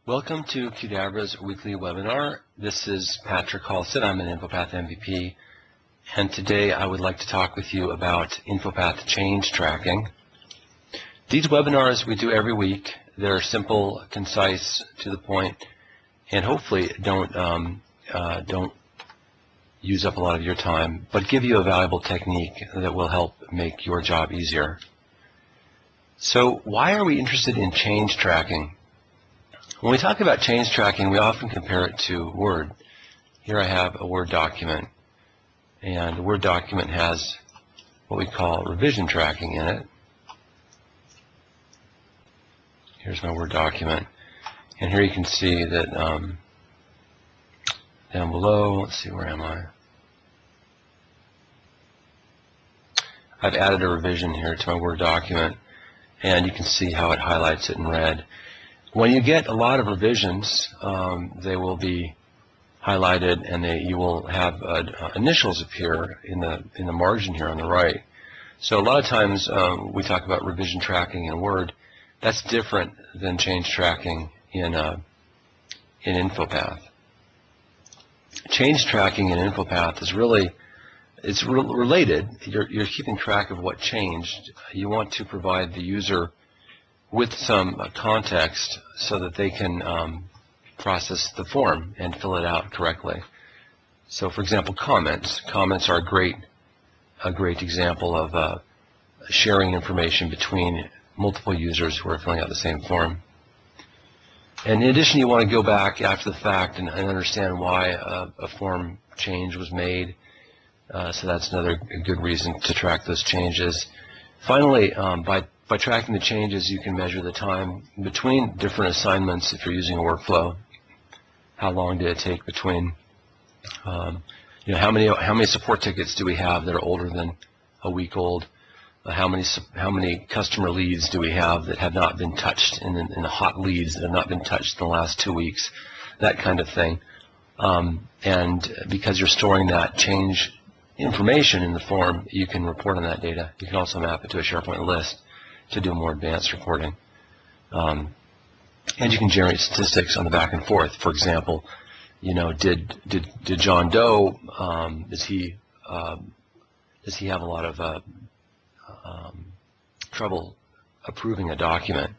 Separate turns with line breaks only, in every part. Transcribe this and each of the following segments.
Welcome to Qdabra's weekly webinar. This is Patrick Halstead. I'm an InfoPath MVP, and today I would like to talk with you about InfoPath change tracking. These webinars we do every week. They're simple, concise, to the point, and hopefully don't use up a lot of your time, but give you a valuable technique that will help make your job easier. So why are we interested in change tracking? When we talk about change tracking, we often compare it to Word. Here I have a Word document, and the Word document has what we call revision tracking in it. Here's my Word document, and here you can see that down below, let's see, where am I? I've added a revision here to my Word document, and you can see how it highlights it in red. When you get a lot of revisions, they will be highlighted, and you will have initials appear in the margin here on the right. So a lot of times we talk about revision tracking in Word. That's different than change tracking in InfoPath. Change tracking in InfoPath is related. You're keeping track of what changed. You want to provide the user with some context so that they can process the form and fill it out correctly. So, for example, comments. Comments are a great example of sharing information between multiple users who are filling out the same form. And in addition, you want to go back after the fact and understand why a form change was made. So that's another good reason to track those changes. Finally, by tracking the changes, you can measure the time between different assignments if you're using a workflow. How long did it take between, how many support tickets do we have that are older than a week old? How many customer leads do we have that have not been touched in the hot leads that have not been touched in the last 2 weeks? That kind of thing. And because you're storing that change information in the form, you can report on that data. You can also map it to a SharePoint list to do more advanced reporting. And you can generate statistics on the back and forth. For example, did John Doe, does he have a lot of trouble approving a document?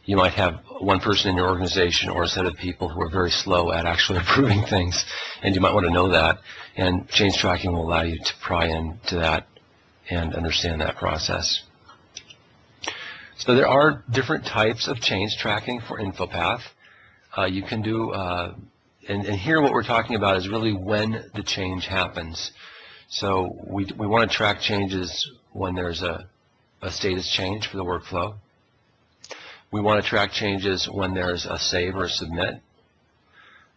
You might have one person in your organization or a set of people who are very slow at actually approving things, and you might want to know that, and change tracking will allow you to pry into that and understand that process. So there are different types of change tracking for InfoPath. You can do, and here what we're talking about is really when the change happens. So we want to track changes when there's a status change for the workflow. We want to track changes when there's a save or a submit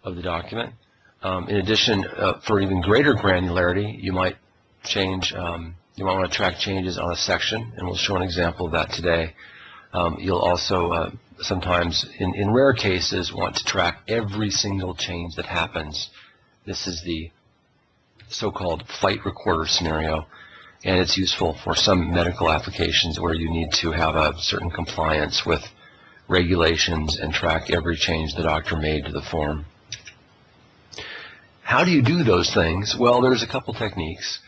of the document. In addition, for even greater granularity, you might want to track changes on a section, and we'll show an example of that today. You'll also sometimes, in rare cases, want to track every single change that happens. This is the so-called flight recorder scenario, and it's useful for some medical applications where you need to have a certain compliance with regulations and track every change the doctor made to the form. How do you do those things? Well, there's a couple techniques.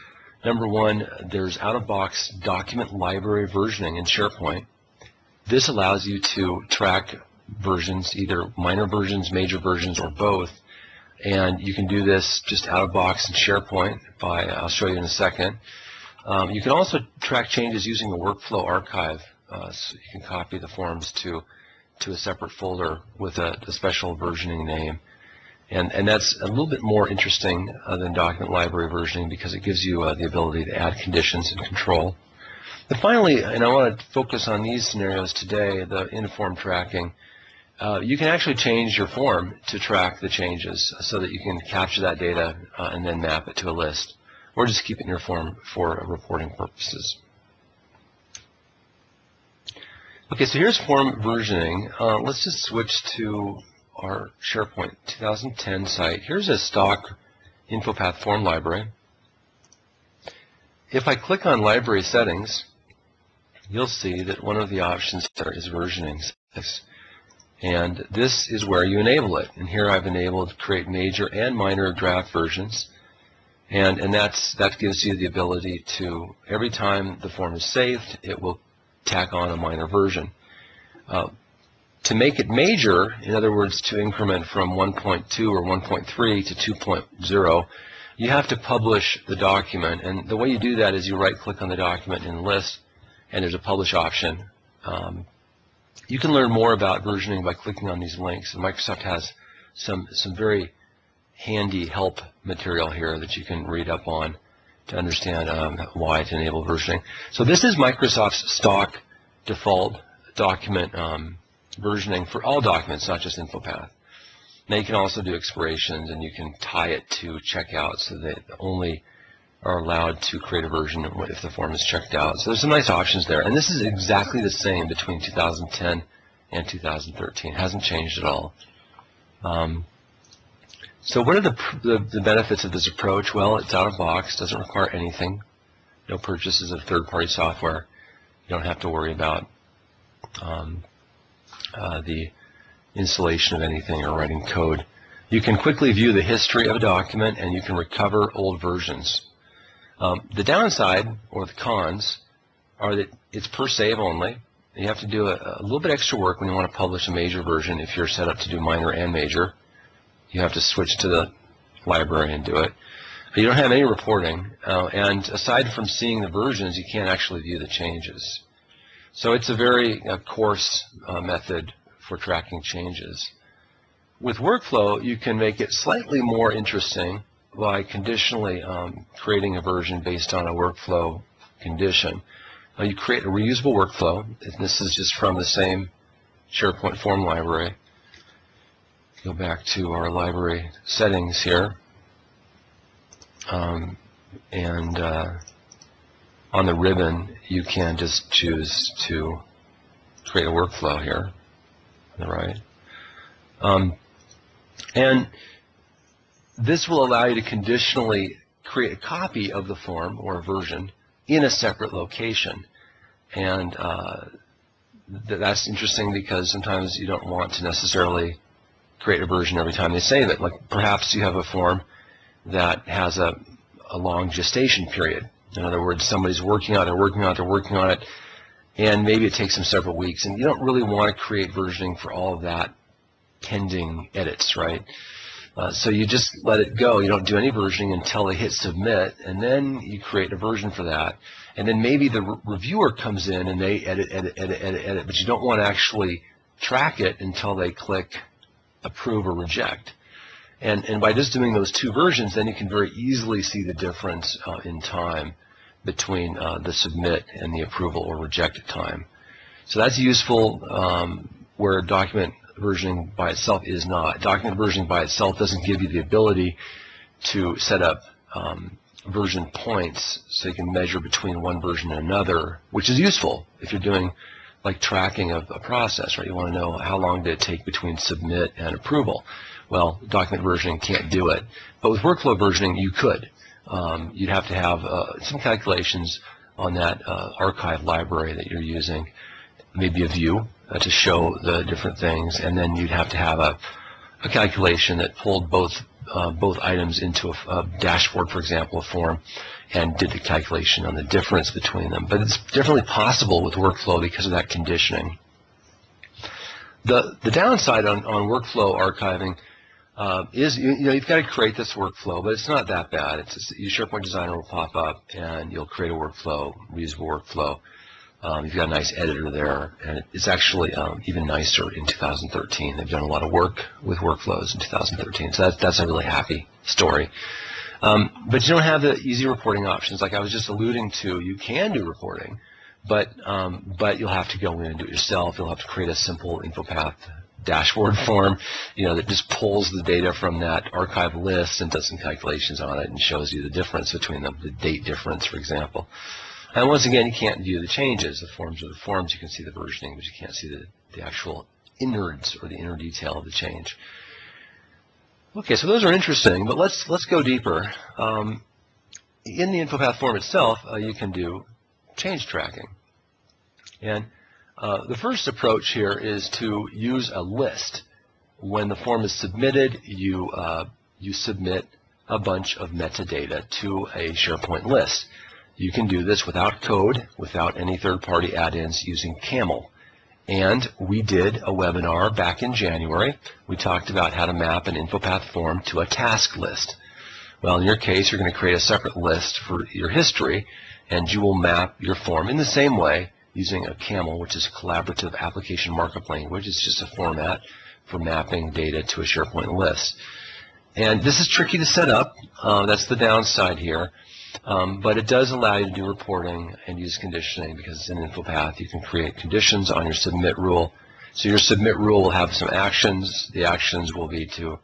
Number one, there's out-of-box document library versioning in SharePoint. This allows you to track versions, either minor versions, major versions, or both. And you can do this just out-of-box in SharePoint I'll show you in a second. You can also track changes using the workflow archive. So you can copy the forms to a separate folder with a special versioning name. And that's a little bit more interesting than document library versioning because it gives you the ability to add conditions and control. And finally, and I want to focus on these scenarios today, the in-form tracking, you can actually change your form to track the changes so that you can capture that data and then map it to a list, or just keep it in your form for reporting purposes. Okay, so here's form versioning. Let's just switch to our SharePoint 2010 site. Here's a stock InfoPath form library. If I click on library settings, you'll see that one of the options there is versioning. And this is where you enable it. And here I've enabled create major and minor draft versions. And that gives you the ability to, every time the form is saved, it will tack on a minor version. To make it major, in other words, to increment from 1.2 or 1.3 to 2.0, you have to publish the document. And the way you do that is you right-click on the document in the list, and there's a publish option. You can learn more about versioning by clicking on these links. And Microsoft has some very handy help material here that you can read up on to understand why to enable versioning. So this is Microsoft's stock default document versioning for all documents, not just InfoPath. Now you can also do expirations, and you can tie it to checkout so that only are allowed to create a version if the form is checked out. So there's some nice options there. And this is exactly the same between 2010 and 2013. It hasn't changed at all. So what are the benefits of this approach? Well, it's out of box, doesn't require anything. No purchases of third-party software. You don't have to worry about the installation of anything or writing code. You can quickly view the history of a document, and you can recover old versions. The downside, or the cons, are that it's per save only. You have to do a little bit extra work when you want to publish a major version if you're set up to do minor and major. You have to switch to the library and do it. You don't have any reporting, and aside from seeing the versions, you can't actually view the changes. So it's a very coarse method for tracking changes. With workflow, you can make it slightly more interesting by conditionally creating a version based on a workflow condition. You create a reusable workflow, and this is just from the same SharePoint form library. Go back to our library settings here, and on the ribbon you can just choose to create a workflow here on the right. And this will allow you to conditionally create a copy of the form or a version in a separate location. And that's interesting because sometimes you don't want to necessarily create a version every time they save it. Like perhaps you have a form that has a long gestation period. In other words, somebody's working on it, and maybe it takes them several weeks, and you don't really want to create versioning for all of that pending edits, right? So you just let it go. You don't do any versioning until they hit submit, and then you create a version for that. And then maybe the reviewer comes in and they edit, but you don't want to actually track it until they click approve or reject. And by just doing those two versions, then you can very easily see the difference in time between the submit and the approval or reject time. So that's useful where document versioning by itself is not. Document versioning by itself doesn't give you the ability to set up version points so you can measure between one version and another, which is useful if you're doing like tracking of a process, right? You want to know how long did it take between submit and approval. Well, document versioning can't do it. But with workflow versioning, you could. You'd have to have some calculations on that archive library that you're using, maybe a view to show the different things, and then you'd have to have a calculation that pulled both items into a dashboard, for example, a form, and did the calculation on the difference between them. But it's definitely possible with workflow because of that conditioning. The downside on workflow archiving is you've got to create this workflow, but it's not that bad. It's just, your SharePoint Designer will pop up, and you'll create a workflow, reusable workflow. You've got a nice editor there, and it's actually even nicer in 2013. They've done a lot of work with workflows in 2013, so that's a really happy story. But you don't have the easy reporting options. Like I was just alluding to, you can do reporting, but you'll have to go in and do it yourself. You'll have to create a simple InfoPath dashboard form, that just pulls the data from that archive list and does some calculations on it and shows you the difference between them, the date difference, for example. And once again, you can't view the changes. The forms are the forms. You can see the versioning, but you can't see the actual innards or the inner detail of the change. Okay, so those are interesting, but let's go deeper. In the InfoPath form itself, you can do change tracking. And The first approach here is to use a list. When the form is submitted, you submit a bunch of metadata to a SharePoint list. You can do this without code, without any third-party add-ins, using Camel. And we did a webinar back in January. We talked about how to map an InfoPath form to a task list. Well, in your case, you're going to create a separate list for your history, and you will map your form in the same way using a Camel, which is a collaborative application markup language. It's just a format for mapping data to a SharePoint list. And this is tricky to set up. That's the downside here. But it does allow you to do reporting and use conditioning because it's in InfoPath. You can create conditions on your submit rule. So your submit rule will have some actions. The actions will be to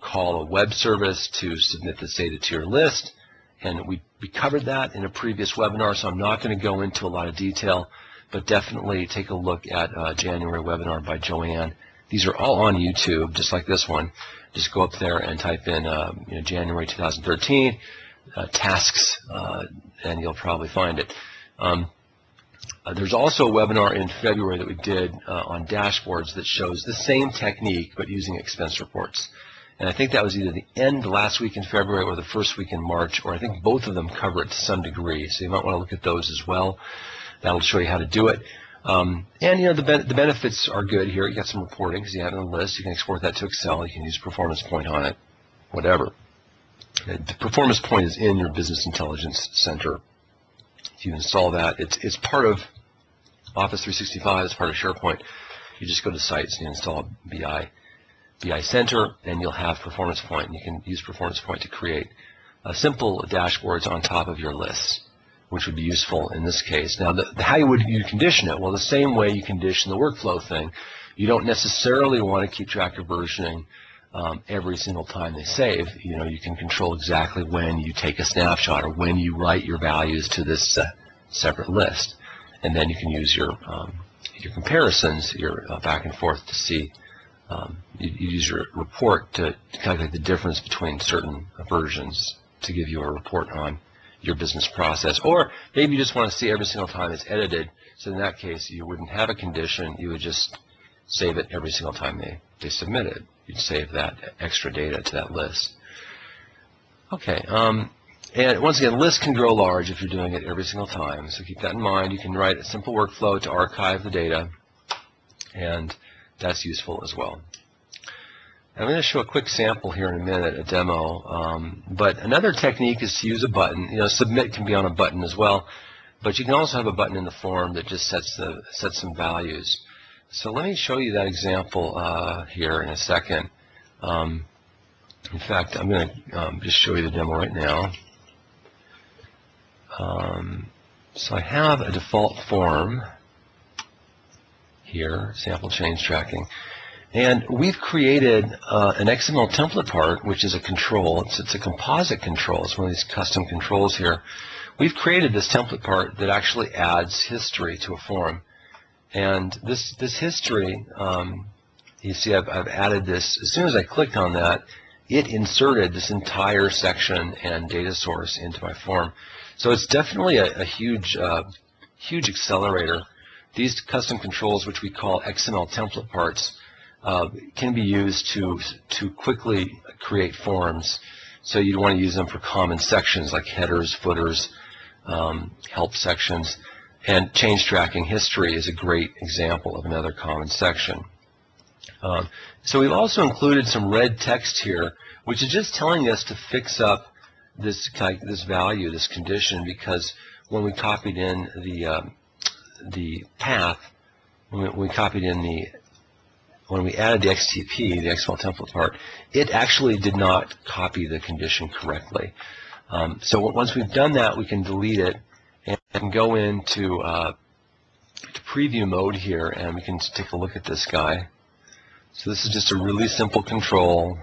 call a web service to submit this data to your list. And we covered that in a previous webinar, so I'm not going to go into a lot of detail, but definitely take a look at a January webinar by Joanne. These are all on YouTube, just like this one. Just go up there and type in January 2013. Tasks, and you'll probably find it. There's also a webinar in February that we did on dashboards that shows the same technique but using expense reports. And I think that was either the last week in February or the first week in March, or I think both of them cover it to some degree. So you might want to look at those as well. That'll show you how to do it. And the benefits are good here. You got some reporting because you have it on a list. You can export that to Excel. You can use Performance Point on it, whatever. The Performance Point is in your Business Intelligence Center. If you install that, it's part of Office 365. It's part of SharePoint. You just go to Sites and you install BI Center, and you'll have Performance Point. And you can use Performance Point to create simple dashboards on top of your lists, which would be useful in this case. Now, how would you condition it? Well, the same way you condition the workflow thing. You don't necessarily want to keep track of versioning every single time they save. You can control exactly when you take a snapshot or when you write your values to this separate list, and then you can use your comparisons, your back and forth to see. You use your report to calculate the difference between certain versions to give you a report on your business process. Or maybe you just want to see every single time it's edited. So in that case, you wouldn't have a condition. You would just save it every single time they submit it. You'd save that extra data to that list. Okay, and once again, lists can grow large if you're doing it every single time, so keep that in mind. You can write a simple workflow to archive the data, and that's useful as well. I'm going to show a quick sample here in a minute, a demo, but another technique is to use a button. Submit can be on a button as well, but you can also have a button in the form that just sets some values. So let me show you that example here in a second. In fact, I'm going to just show you the demo right now. So I have a default form here, sample change tracking. And we've created an XML template part, which is a control. It's a composite control. It's one of these custom controls here. We've created this template part that actually adds history to a form. And this history, you see I've added this. As soon as I clicked on that, it inserted this entire section and data source into my form. So it's definitely a huge accelerator. These custom controls, which we call XML template parts, can be used to quickly create forms. So you'd want to use them for common sections like headers, footers, help sections. And change tracking history is a great example of another common section. So we've also included some red text here, which is just telling us to fix up this value, this condition, because when we copied in the path, when we added the XTP, the XML template part, it actually did not copy the condition correctly. So once we've done that, we can delete it and go into preview mode here, and we can take a look at this guy. So this is just a really simple control,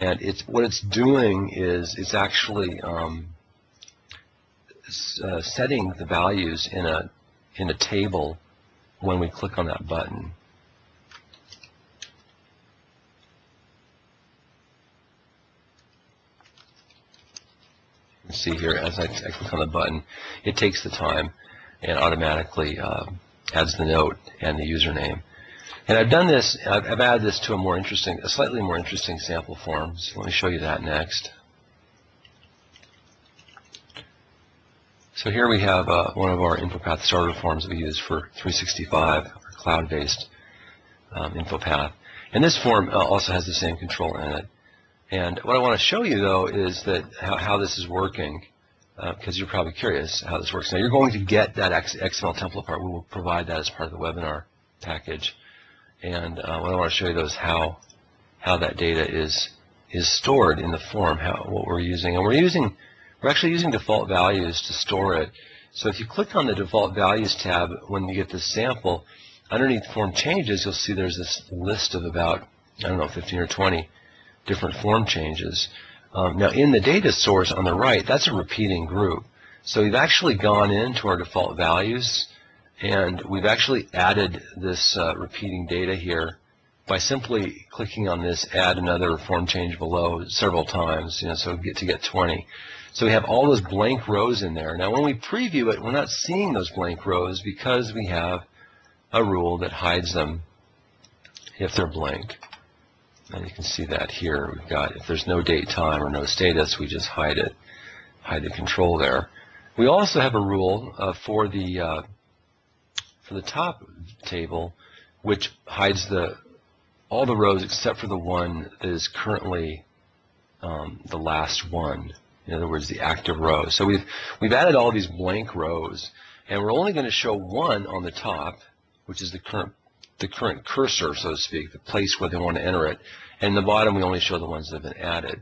and what it's doing is it's actually setting the values in a table when we click on that button. You can see here as I click on the button, it takes the time and automatically adds the note and the username. And I've done this, I've added this to a slightly more interesting sample form. So let me show you that next. So here we have one of our InfoPath starter forms that we use for 365, our cloud-based InfoPath. And this form also has the same control in it. And what I want to show you, though, is that how this is working, because you're probably curious how this works. Now, you're going to get that XML template part. We will provide that as part of the webinar package. And what I want to show you, though, is how that data is stored in the form, what we're using. And we're actually using default values to store it. So if you click on the default values tab when you get this sample, underneath form changes, you'll see there's this list of about, 15 or 20 different form changes. Now, in the data source on the right, that's a repeating group. So we've actually gone into our default values, and we've actually added this repeating data here by simply clicking on this add another form change below several times, so we get 20. So we have all those blank rows in there. Now, when we preview it, we're not seeing those blank rows because we have a rule that hides them if they're blank. And you can see that here. We've got, if there's no date, time, or no status, we just hide it, hide the control there. We also have a rule for the top table, which hides all the rows except for the one that is currently the last one. In other words, the active row. So we've added all these blank rows, and we're only going to show one on the top, which is the current cursor, so to speak, the place where they want to enter it. And in the bottom, we only show the ones that have been added.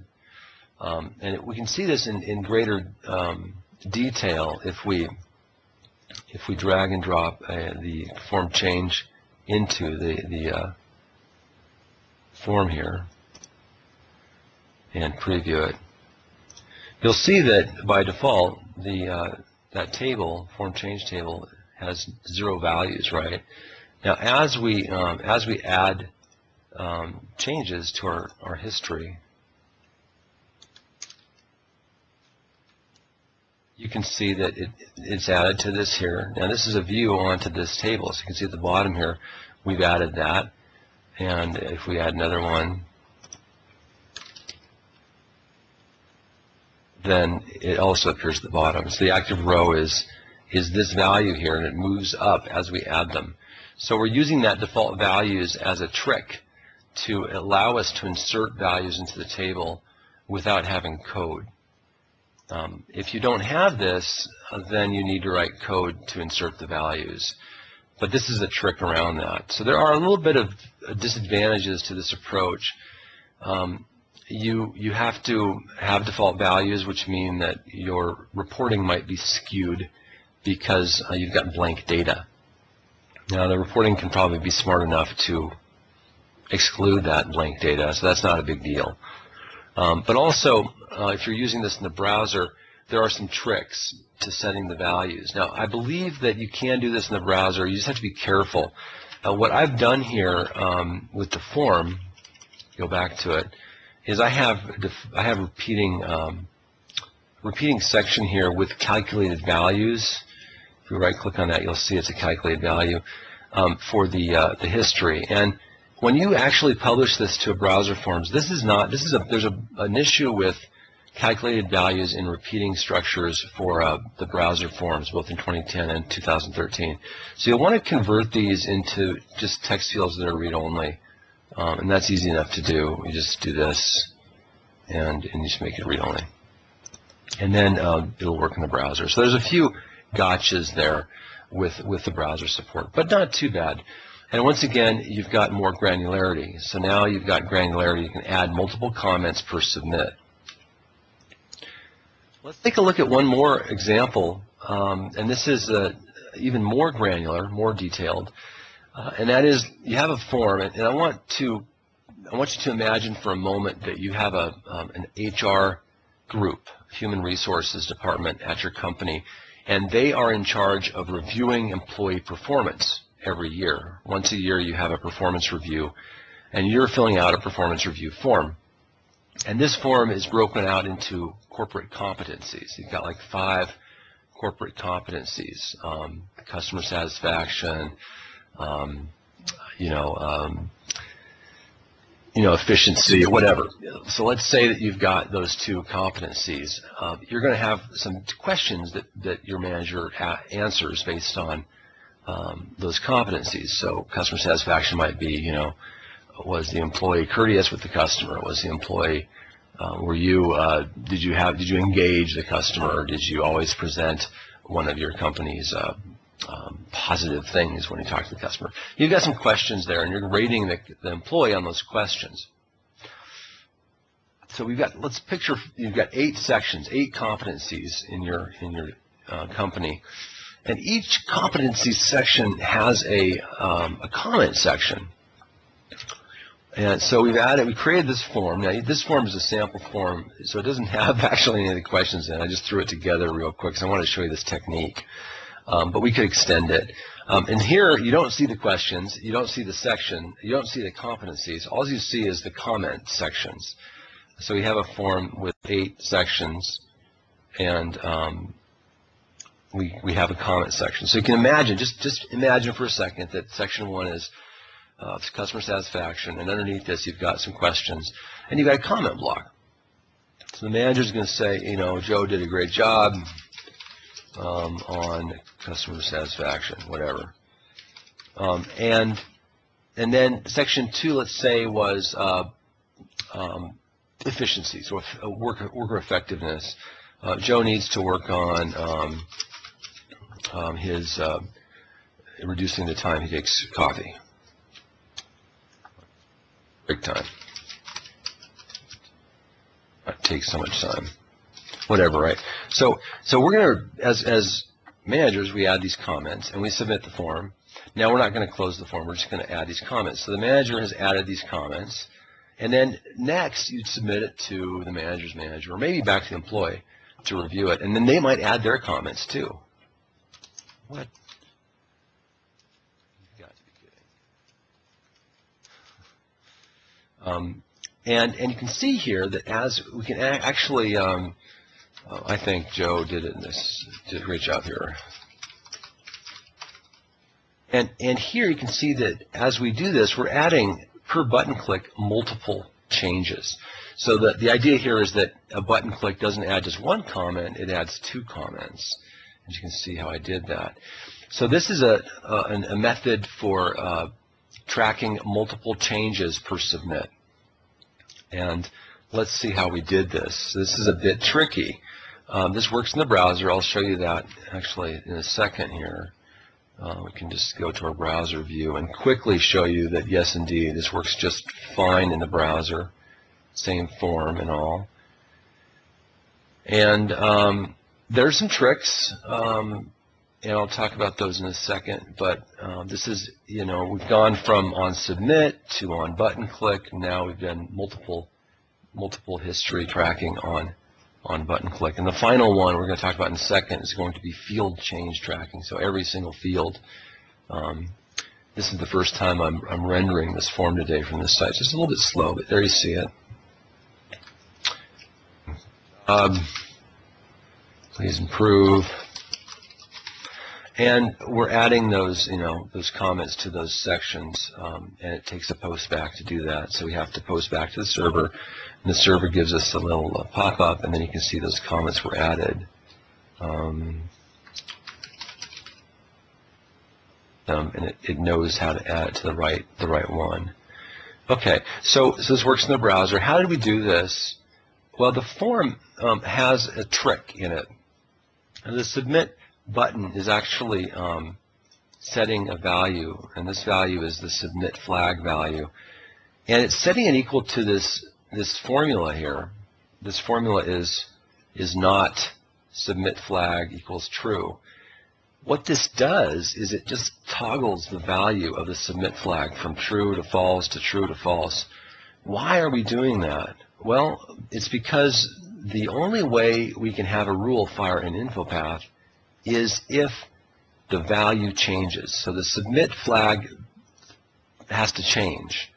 We can see this in greater detail if we drag and drop the form change into the form here and preview it. You'll see that by default, that table, form change table, has 0 values, right? Now, as we add changes to our history, you can see that it's added to this here. Now, this is a view onto this table, so you can see at the bottom here, we've added that. And if we add another one, then it also appears at the bottom. So the active row is this value here, and it moves up as we add them. So we're using that default values as a trick to allow us to insert values into the table without having code. If you don't have this, then you need to write code to insert the values. But this is a trick around that. So there are a little bit of disadvantages to this approach. You have to have default values, which mean that your reporting might be skewed because you've got blank data. Now, the reporting can probably be smart enough to exclude that blank data, so that's not a big deal. But also, if you're using this in the browser, there are some tricks to setting the values. Now, I believe that you can do this in the browser. You just have to be careful. What I've done here with the form, go back to it, is I have repeating section here with calculated values. If you right-click on that, you'll see it's a calculated value for the history. And when you actually publish this to a browser forms, there's an issue with calculated values in repeating structures for the browser forms, both in 2010 and 2013. So you'll want to convert these into just text fields that are read-only. And that's easy enough to do. You just do this, and you just make it read-only. And then it'll work in the browser. So there's a few gotchas there with the browser support, but not too bad. And once again, you've got more granularity. So now you've got granularity. You can add multiple comments per submit. Let's take a look at one more example, and this is even more granular, more detailed. And that is, you have a form, and I want you to imagine for a moment that you have an HR group, human resources department at your company, and they are in charge of reviewing employee performance every year. Once a year, you have a performance review, and you're filling out a performance review form. And this form is broken out into corporate competencies. You've got like 5 corporate competencies, customer satisfaction, efficiency, whatever. So let's say that you've got those two competencies. You're going to have some questions that your manager answers based on those competencies. So customer satisfaction might be, was the employee courteous with the customer? Was the employee, did you engage the customer? Did you always present one of your company's positive things when you talk to the customer? You've got some questions there, and you're rating the employee on those questions. So let's picture you've got 8 sections, 8 competencies in your company, and each competency section has a comment section. And so we created this form. Now this form is a sample form, so it doesn't have actually any of the questions in it. I just threw it together real quick because I wanted to show you this technique. But we could extend it. And here you don't see the questions, you don't see the section, you don't see the competencies. All you see is the comment sections. So we have a form with 8 sections, and we have a comment section. So you can imagine, just imagine for a second that section 1 is customer satisfaction, and underneath this you've got some questions, and you've got a comment block. So the manager's going to say, Joe did a great job on customer satisfaction, whatever. And then section 2, let's say, was efficiency, so worker effectiveness. Joe needs to work on his reducing the time he takes coffee. Break time. That takes so much time. Whatever, right? So we're going to, as managers, we add these comments and we submit the form. Now we're not going to close the form. We're just going to add these comments. So the manager has added these comments, and then next you'd submit it to the manager's manager, or maybe back to the employee to review it, and then they might add their comments too. What? You've got to be kidding. And you can see here that as we can actually, I think Joe did a great job here. And here you can see that as we do this, we're adding, per button click, multiple changes. So the idea here is that a button click doesn't add just one comment, it adds 2 comments. As you can see how I did that. So this is a method for tracking multiple changes per submit. And let's see how we did this. This is a bit tricky. This works in the browser. I'll show you that actually in a second here. We can just go to our browser view and quickly show you that, yes, indeed, this works just fine in the browser. Same form and all. And there's some tricks, and I'll talk about those in a second. But this is, we've gone from on submit to on button click. Now we've done multiple history tracking on button click. And the final one we're going to talk about in a second is going to be field change tracking. So every single field. This is the first time I'm rendering this form today from this site. It's just a little bit slow, but there you see it. Please improve. And we're adding those, those comments to those sections, and it takes a post back to do that. So we have to post back to the server, and the server gives us a little pop-up, and then you can see those comments were added. And it knows how to add it to the right one. Okay, so this works in the browser. How did we do this? Well, the form has a trick in it. And the submit button is actually setting a value, and this value is the submit flag value, and it's setting it equal to this formula here. This formula is not submit flag equals true. What this does is it just toggles the value of the submit flag from true to false to true to false. Why are we doing that? Well, it's because the only way we can have a rule fire in InfoPath is if the value changes. So the submit flag has to change.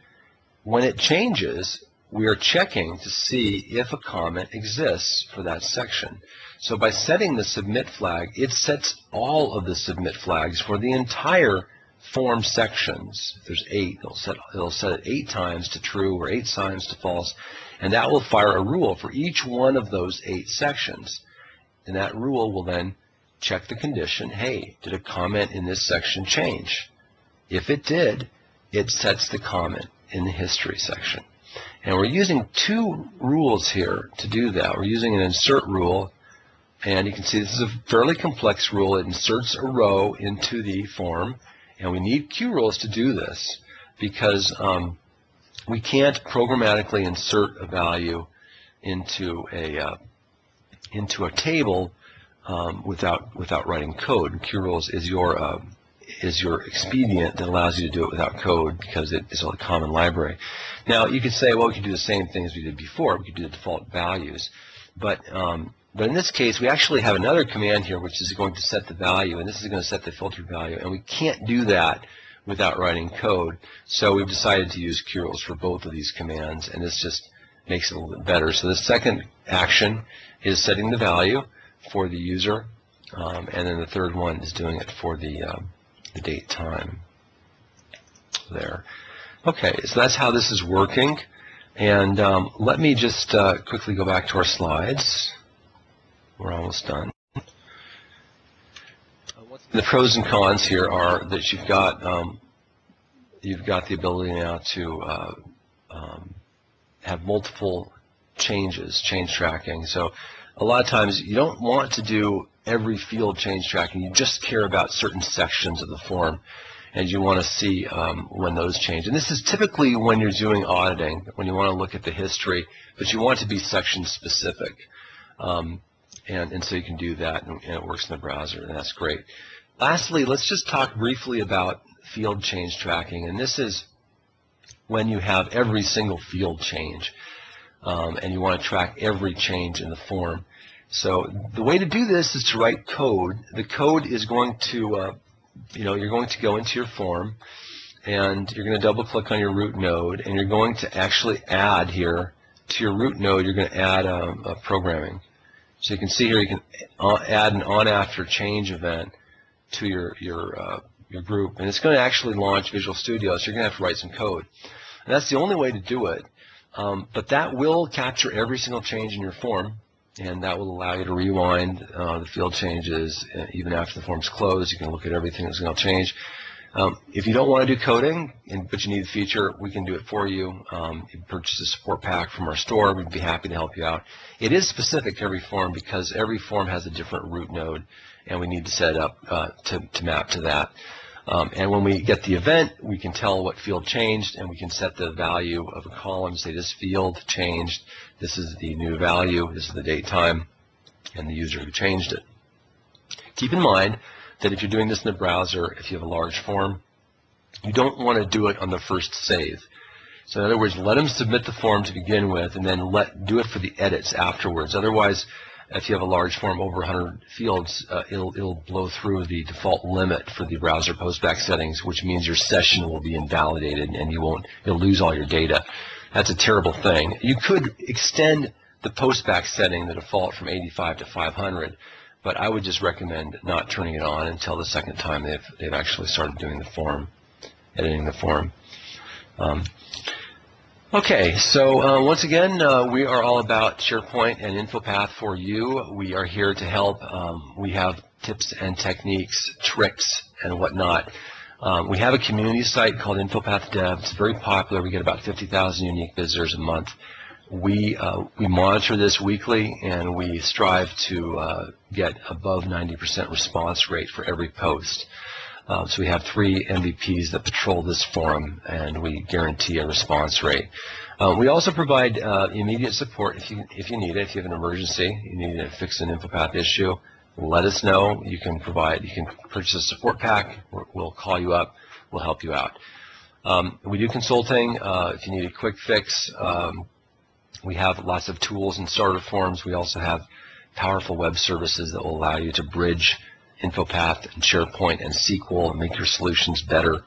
When it changes, we are checking to see if a comment exists for that section.
So by setting the submit flag, it sets all of the submit flags for the entire form sections. If there's 8, it'll set it 8 times to true or 8 times to false, and that will fire a rule for each one of those 8 sections. And that rule will then check the condition, hey, did a comment in this section change? If it did, it sets the comment in the history section. And we're using 2 rules here to do that. We're using an insert rule, and you can see this is a fairly complex rule. It inserts a row into the form, and we need qRules to do this because we can't programmatically insert a value into a table without writing code. And qRules is your expedient that allows you to do it without code because it is a common library. Now you could say, well, we could do the same thing as we did before. We could do the default values, but in this case, we actually have another command here which is going to set the value, and this is going to set the filtered value, and we can't do that without writing code. So we've decided to use qRules for both of these commands, and this just makes it a little bit better. So the second action is setting the value for the user, and then the third one is doing it for the date time there. Okay, so that's how this is working, and let me just quickly go back to our slides. We're almost done. The pros and cons here are that you've got the ability now to have multiple change tracking. So a lot of times you don't want to do every field change tracking. You just care about certain sections of the form, and you want to see when those change. And this is typically when you're doing auditing, when you want to look at the history, but you want to be section specific. And so you can do that, and it works in the browser, and that's great. Lastly, let's just talk briefly about field change tracking, and this is when you have every single field change, and you want to track every change in the form. So the way to do this is to write code. The code is going to, you're going to go into your form, and you're going to double-click on your root node, and you're going to actually add here to your root node. You're going to add a programming. So you can see here you can add an on-after change event to your group, and it's going to actually launch Visual Studio, so you're going to have to write some code. And that's the only way to do it, but that will capture every single change in your form, and that will allow you to rewind the field changes even after the form's closed. You can look at everything that's going to change. If you don't want to do coding, but you need the feature, we can do it for you. You can purchase a support pack from our store. We'd be happy to help you out. It is specific to every form because every form has a different root node, and we need to set it up to map to that. And when we get the event, we can tell what field changed, and we can set the value of a column, say this field changed, this is the new value, this is the date time, and the user who changed it. Keep in mind that if you're doing this in the browser, if you have a large form, you don't want to do it on the first save. So in other words, let them submit the form to begin with, and then do it for the edits afterwards. Otherwise, if you have a large form over 100 fields, it'll blow through the default limit for the browser postback settings, which means your session will be invalidated and you'll lose all your data. That's a terrible thing. You could extend the postback setting, the default, from 85 to 500, but I would just recommend not turning it on until the second time they've actually started doing the form, editing the form. Okay, so once again, we are all about SharePoint and InfoPath for you. We are here to help. We have tips and techniques, tricks, and whatnot. We have a community site called InfoPath Dev. It's very popular. We get about 50,000 unique visitors a month. We monitor this weekly, and we strive to get above 90% response rate for every post. So we have 3 MVPs that patrol this forum, and we guarantee a response rate. We also provide immediate support if you need it. If you have an emergency, you need to fix an InfoPath issue, let us know. You can purchase a support pack. We'll call you up. We'll help you out. We do consulting. If you need a quick fix, we have lots of tools and starter forms. We also have powerful web services that will allow you to bridge InfoPath and SharePoint and SQL and make your solutions better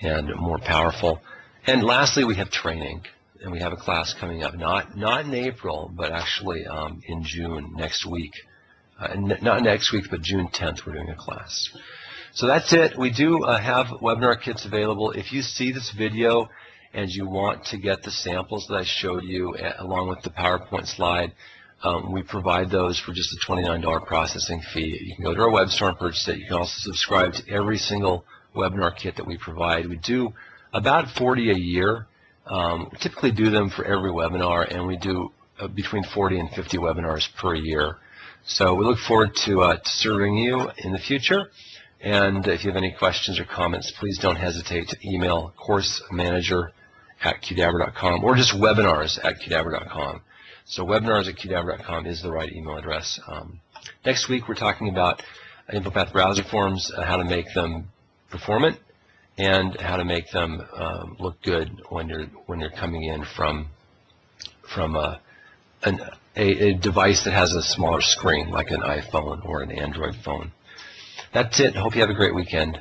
and more powerful. And lastly, we have training, and we have a class coming up, not in April, but actually in June next week.
not next week, but June 10th, we're doing a class. So that's it. We do have webinar kits available. If you see this video and you want to get the samples that I showed you along with the PowerPoint slide, we provide those for just a $29 processing fee. You can go to our web store and purchase it. You can also subscribe to every single webinar kit that we provide. We do about 40 a year. We typically do them for every webinar, and we do between 40 and 50 webinars per year. So we look forward to serving you in the future. And if you have any questions or comments, please don't hesitate to email coursemanager@qdabra.com or just webinars@qdabra.com. So webinars@qdabra.com is the right email address. Next week, we're talking about InfoPath browser forms, how to make them performant, and how to make them look good when you're coming in from a device that has a smaller screen, like an iPhone or an Android phone. That's it. Hope you have a great weekend.